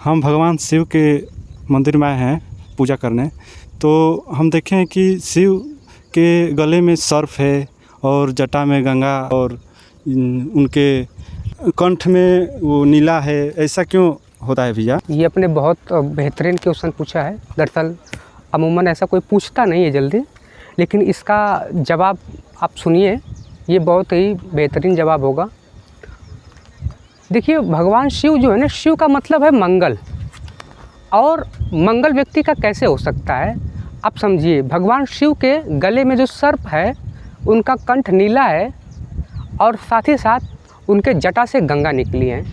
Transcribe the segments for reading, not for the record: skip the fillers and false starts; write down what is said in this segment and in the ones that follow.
हम भगवान शिव के मंदिर में आए हैं पूजा करने। तो हम देखे हैं कि शिव के गले में सर्प है और जटा में गंगा और उनके कंठ में वो नीला है। ऐसा क्यों होता है भैया? ये अपने बहुत बेहतरीन क्वेश्चन पूछा है। दरअसल अमूमन ऐसा कोई पूछता नहीं है जल्दी, लेकिन इसका जवाब आप सुनिए, ये बहुत ही बेहतरीन जवाब होगा। देखिए, भगवान शिव जो है ना, शिव का मतलब है मंगल, और मंगल व्यक्ति का कैसे हो सकता है आप समझिए। भगवान शिव के गले में जो सर्प है उनका कंठ नीला है और साथ ही साथ उनके जटा से गंगा निकली है।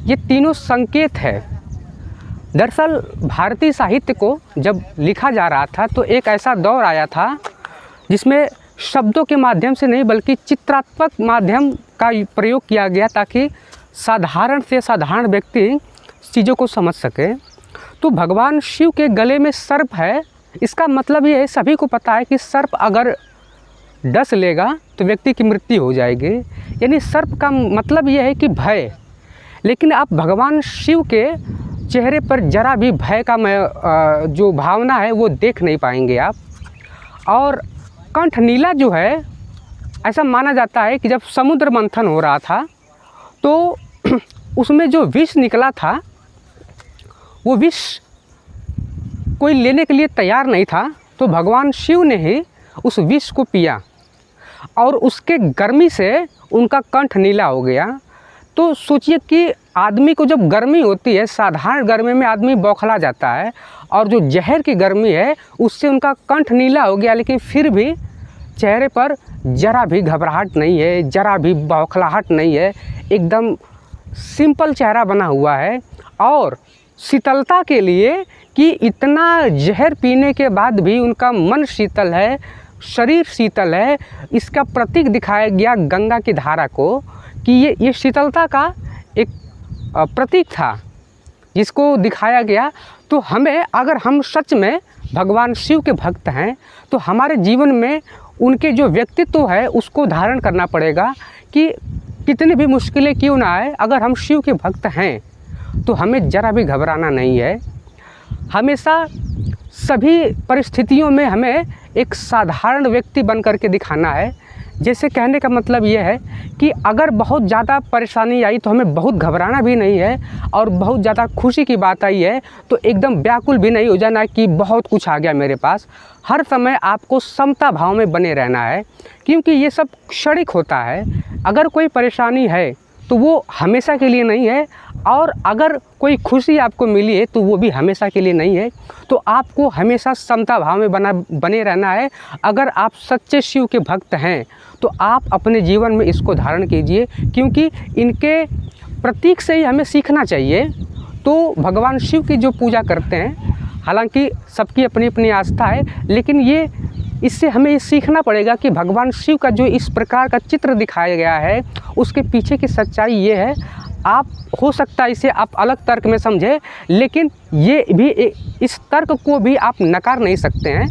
ये तीनों संकेत है। दरअसल भारतीय साहित्य को जब लिखा जा रहा था तो एक ऐसा दौर आया था जिसमें शब्दों के माध्यम से नहीं बल्कि चित्रात्मक माध्यम का प्रयोग किया गया ताकि साधारण से साधारण व्यक्ति चीज़ों को समझ सके। तो भगवान शिव के गले में सर्प है, इसका मतलब ये है, सभी को पता है कि सर्प अगर डस लेगा तो व्यक्ति की मृत्यु हो जाएगी। यानी सर्प का मतलब ये है कि भय। लेकिन आप भगवान शिव के चेहरे पर जरा भी भय का जो भावना है वो देख नहीं पाएंगे आप। और कंठ नीला जो है, ऐसा माना जाता है कि जब समुद्र मंथन हो रहा था तो उसमें जो विष निकला था वो विष कोई लेने के लिए तैयार नहीं था, तो भगवान शिव ने ही उस विष को पिया और उसके गर्मी से उनका कंठ नीला हो गया। तो सोचिए कि आदमी को जब गर्मी होती है, साधारण गर्मी में आदमी बौखला जाता है, और जो जहर की गर्मी है उससे उनका कंठ नीला हो गया, लेकिन फिर भी चेहरे पर जरा भी घबराहट नहीं है, जरा भी बौखलाहट नहीं है, एकदम सिंपल चेहरा बना हुआ है। और शीतलता के लिए कि इतना जहर पीने के बाद भी उनका मन शीतल है, शरीर शीतल है, इसका प्रतीक दिखाया गया गंगा की धारा को कि ये शीतलता का एक प्रतीक था जिसको दिखाया गया। तो हमें, अगर हम सच में भगवान शिव के भक्त हैं तो हमारे जीवन में उनके जो व्यक्तित्व है उसको धारण करना पड़ेगा कि कितनी भी मुश्किलें क्यों ना आए, अगर हम शिव के भक्त हैं तो हमें ज़रा भी घबराना नहीं है। हमेशा सभी परिस्थितियों में हमें एक साधारण व्यक्ति बन करके दिखाना है। जैसे कहने का मतलब ये है कि अगर बहुत ज़्यादा परेशानी आई तो हमें बहुत घबराना भी नहीं है, और बहुत ज़्यादा खुशी की बात आई है तो एकदम व्याकुल भी नहीं हो जाना कि बहुत कुछ आ गया मेरे पास। हर समय आपको समता भाव में बने रहना है, क्योंकि ये सब क्षणिक होता है। अगर कोई परेशानी है तो वो हमेशा के लिए नहीं है, और अगर कोई खुशी आपको मिली है तो वो भी हमेशा के लिए नहीं है। तो आपको हमेशा समता भाव में बने रहना है। अगर आप सच्चे शिव के भक्त हैं तो आप अपने जीवन में इसको धारण कीजिए, क्योंकि इनके प्रतीक से ही हमें सीखना चाहिए। तो भगवान शिव की जो पूजा करते हैं, हालांकि सबकी अपनी अपनी आस्था है, लेकिन इससे हमें ये सीखना पड़ेगा कि भगवान शिव का जो इस प्रकार का चित्र दिखाया गया है उसके पीछे की सच्चाई ये है। आप, हो सकता है इसे आप अलग तर्क में समझें, लेकिन ये भी, इस तर्क को भी आप नकार नहीं सकते हैं।